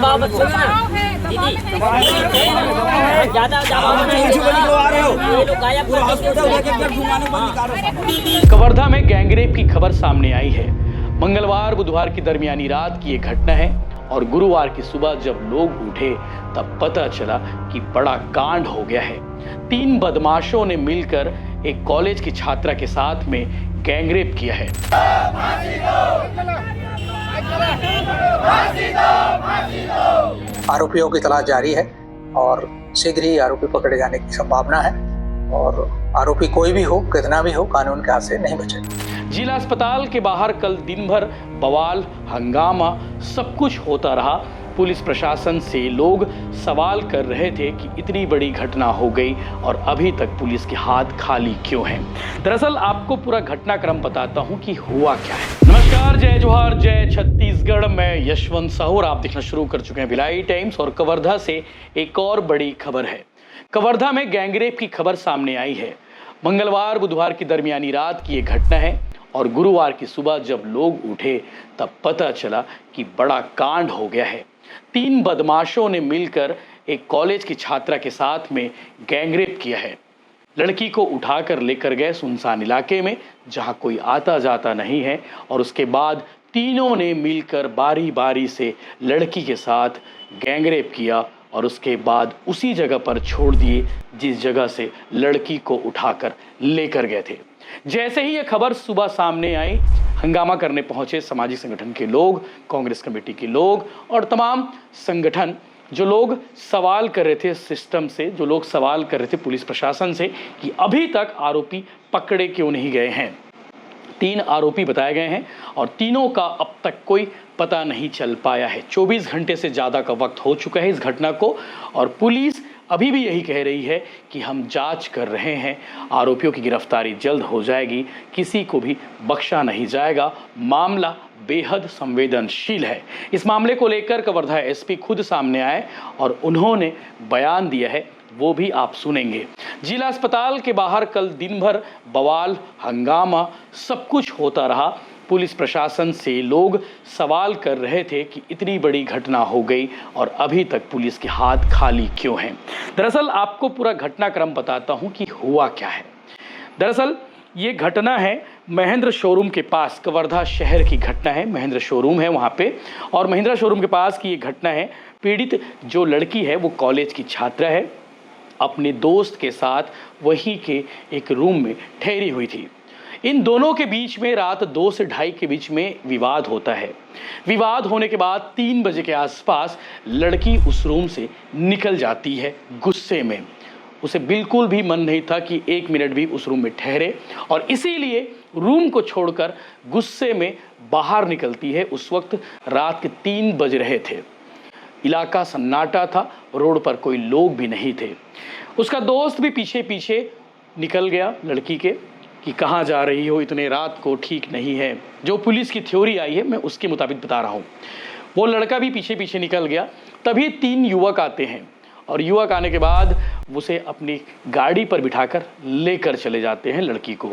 दबाव मत छोड़ो ना दीदी, ज्यादा कवर्धा में गैंगरेप की खबर सामने आई है। मंगलवार बुधवार की दरमियानी रात की ये घटना है और गुरुवार की सुबह जब लोग उठे तब पता चला कि बड़ा कांड हो गया है। 3 बदमाशों ने मिलकर एक कॉलेज की छात्रा के साथ में गैंगरेप किया है। आरोपियों की तलाश जारी है और शीघ्र ही आरोपी पकड़े जाने की संभावना है और आरोपी कोई भी हो, कितना भी हो, कानून के हाथ से नहीं बचेगा। जिला अस्पताल के बाहर कल दिन भर बवाल, हंगामा, सब कुछ होता रहा। पुलिस प्रशासन से लोग सवाल कर रहे थे कि इतनी बड़ी घटना हो गई और अभी तक पुलिस के हाथ खाली क्यों हैं। दरअसल आपको पूरा घटनाक्रम बताता हूं कि हुआ क्या है। नमस्कार, जय जोहार, जय छत्तीसगढ़। मैं यशवंत साहू और आप देखना शुरू कर चुके हैं भिलाई टाइम्स और कवर्धा से एक और बड़ी खबर है। कवर्धा में गैंगरेप की खबर सामने आई है। मंगलवार बुधवार की दरमियानी रात की ये घटना है और गुरुवार की सुबह जब लोग उठे तब पता चला कि बड़ा कांड हो गया है। 3 बदमाशों ने मिलकर एक कॉलेज की छात्रा के साथ में गैंगरेप किया है। लड़की को उठाकर लेकर गए सुनसान इलाके में जहां कोई आता जाता नहीं है और उसके बाद तीनों ने मिलकर बारी बारी से लड़की के साथ गैंगरेप किया और उसके बाद उसी जगह पर छोड़ दिए जिस जगह से लड़की को उठाकर लेकर गए थे। जैसे ही यह खबर सुबह सामने आई, हंगामा करने पहुंचे सामाजिक संगठन के लोग, कांग्रेस कमेटी के लोग और तमाम संगठन। जो लोग सवाल कर रहे थे सिस्टम से, जो लोग सवाल कर रहे थे पुलिस प्रशासन से कि अभी तक आरोपी पकड़े क्यों नहीं गए हैं। 3 आरोपी बताए गए हैं और तीनों का अब तक कोई पता नहीं चल पाया है। 24 घंटे से ज़्यादा का वक्त हो चुका है इस घटना को और पुलिस अभी भी यही कह रही है कि हम जांच कर रहे हैं, आरोपियों की गिरफ्तारी जल्द हो जाएगी, किसी को भी बख्शा नहीं जाएगा। मामला बेहद संवेदनशील है। इस मामले को लेकर कवर्धा एसपी खुद सामने आए और उन्होंने बयान दिया है, वो भी आप सुनेंगे। जिला अस्पताल के बाहर कल दिन भर बवाल, हंगामा, सब कुछ होता रहा। पुलिस प्रशासन से लोग सवाल कर रहे थे कि इतनी बड़ी घटना हो गई और अभी तक पुलिस के हाथ खाली क्यों हैं। दरअसल आपको पूरा घटनाक्रम बताता हूं कि हुआ क्या है। दरअसल ये घटना है महेंद्र शोरूम के पास, कवर्धा शहर की घटना है। महेंद्र शोरूम है वहाँ पे और महेंद्र शोरूम के पास की ये घटना है। पीड़ित जो लड़की है वो कॉलेज की छात्रा है, अपने दोस्त के साथ वहीं के एक रूम में ठहरी हुई थी। इन दोनों के बीच में रात 2 से 2:30 के बीच में विवाद होता है। विवाद होने के बाद 3 बजे के आसपास लड़की उस रूम से निकल जाती है गुस्से में। उसे बिल्कुल भी मन नहीं था कि 1 मिनट भी उस रूम में ठहरे और इसीलिए रूम को छोड़कर गुस्से में बाहर निकलती है। उस वक्त रात के 3 बज रहे थे। इलाका सन्नाटा था, रोड पर कोई लोग भी नहीं थे। उसका दोस्त भी पीछे पीछे निकल गया लड़की के कि कहाँ जा रही हो, इतने रात को ठीक नहीं है। जो पुलिस की थ्योरी आई है मैं उसके मुताबिक बता रहा हूँ। वो लड़का भी पीछे पीछे निकल गया। तभी 3 युवक आते हैं और युवक आने के बाद उसे अपनी गाड़ी पर बिठाकर लेकर चले जाते हैं लड़की को।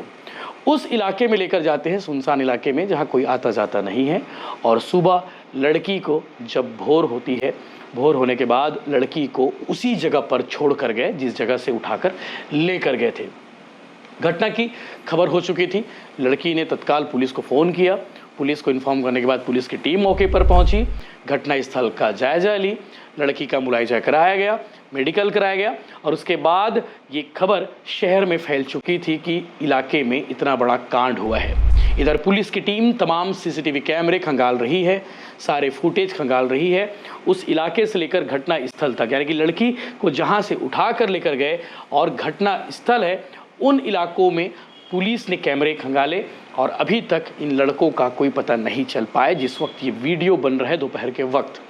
उस इलाके में लेकर जाते हैं, सुनसान इलाके में जहाँ कोई आता जाता नहीं है। और सुबह लड़की को जब भोर होती है, भोर होने के बाद लड़की को उसी जगह पर छोड़ कर गए जिस जगह से उठाकर लेकर गए थे। घटना की खबर हो चुकी थी। लड़की ने तत्काल पुलिस को फ़ोन किया। पुलिस को इन्फॉर्म करने के बाद पुलिस की टीम मौके पर पहुंची, घटना स्थल का जायजा ली, लड़की का मुआयजा कराया गया, मेडिकल कराया गया और उसके बाद ये खबर शहर में फैल चुकी थी कि इलाके में इतना बड़ा कांड हुआ है। इधर पुलिस की टीम तमाम सीसीटीवी कैमरे खंगाल रही है, सारे फुटेज खंगाल रही है उस इलाके से लेकर घटना स्थल तक, यानी कि लड़की को जहाँ से उठा कर लेकर गए और घटना स्थल है उन इलाकों में पुलिस ने कैमरे खंगाले और अभी तक इन लड़कों का कोई पता नहीं चल पाया। जिस वक्त ये वीडियो बन रहा है दोपहर के वक्त,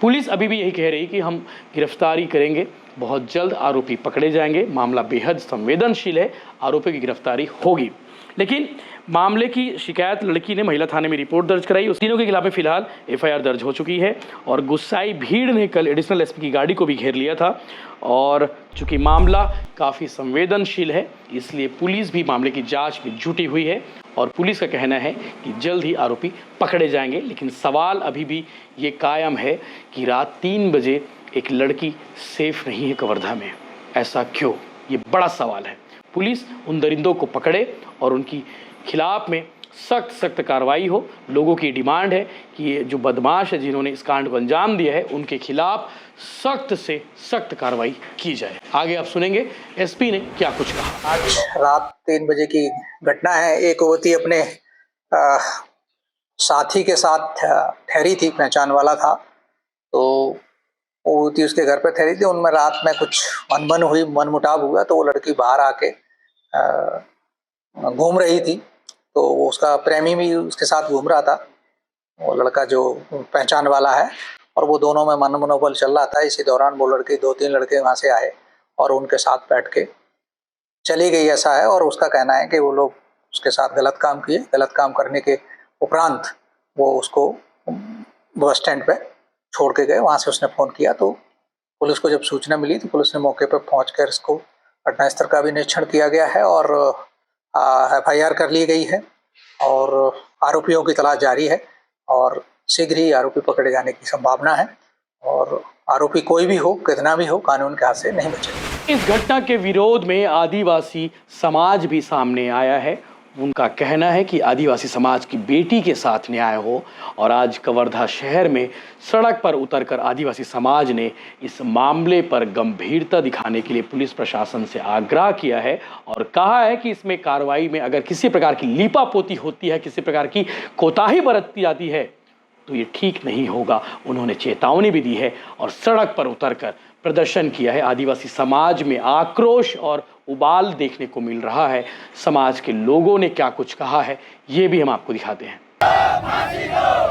पुलिस अभी भी यही कह रही कि हम गिरफ्तारी करेंगे, बहुत जल्द आरोपी पकड़े जाएंगे। मामला बेहद संवेदनशील है, आरोपी की गिरफ्तारी होगी। लेकिन मामले की शिकायत लड़की ने महिला थाने में रिपोर्ट दर्ज कराई। उस तीनों के खिलाफ में फिलहाल एफआईआर दर्ज हो चुकी है और गुस्साई भीड़ ने कल एडिशनल एसपी की गाड़ी को भी घेर लिया था और चूंकि मामला काफ़ी संवेदनशील है इसलिए पुलिस भी मामले की जांच में जुटी हुई है और पुलिस का कहना है कि जल्द ही आरोपी पकड़े जाएंगे। लेकिन सवाल अभी भी ये कायम है कि रात 3 बजे एक लड़की सेफ नहीं है कवर्धा में। ऐसा क्यों? ये बड़ा सवाल है। पुलिस उन दरिंदों को पकड़े और उनकी खिलाफ में सख्त कार्रवाई हो। लोगों की डिमांड है कि ये जो बदमाश है जिन्होंने इस कांड को अंजाम दिया है उनके खिलाफ सख्त से सख्त कार्रवाई की जाए। आगे आप सुनेंगे एसपी ने क्या कुछ कहा। आज रात 3 बजे की घटना है। एक युवती अपने साथी के साथ ठहरी थी, पहचान वाला था, तो वो युवती उसके घर पर ठहरी थी। उनमें रात में कुछ अनबन हुई, मनमुटाव हुआ, तो वो लड़की बाहर आके घूम रही थी। तो उसका प्रेमी भी उसके साथ घूम रहा था, वो लड़का जो पहचान वाला है, और वो दोनों में मनोबल चल रहा था। इसी दौरान वो लड़के 2-3 लड़के वहाँ से आए और उनके साथ बैठ के चली गई, ऐसा है। और उसका कहना है कि वो लोग उसके साथ गलत काम किए। गलत काम करने के उपरांत वो उसको बस स्टैंड पे छोड़ के गए। वहाँ से उसने फ़ोन किया, तो पुलिस को जब सूचना मिली तो पुलिस ने मौके पर पहुँच कर इसको घटनास्थल का भी निरीक्षण किया गया है और एफआईआर कर ली गई है और आरोपियों की तलाश जारी है और शीघ्र ही आरोपी पकड़े जाने की संभावना है। और आरोपी कोई भी हो, कितना भी हो, कानून के हाथ से नहीं बचेगा। इस घटना के विरोध में आदिवासी समाज भी सामने आया है। उनका कहना है कि आदिवासी समाज की बेटी के साथ न्याय हो और आज कवर्धा शहर में सड़क पर उतरकर आदिवासी समाज ने इस मामले पर गंभीरता दिखाने के लिए पुलिस प्रशासन से आग्रह किया है और कहा है कि इसमें कार्रवाई में अगर किसी प्रकार की लीपापोती होती है, किसी प्रकार की कोताही बरती जाती है तो ये ठीक नहीं होगा। उन्होंने चेतावनी भी दी है और सड़क पर उतरकर प्रदर्शन किया है। आदिवासी समाज में आक्रोश और उबाल देखने को मिल रहा है। समाज के लोगों ने क्या कुछ कहा है ये भी हम आपको दिखाते हैं। फांसी दो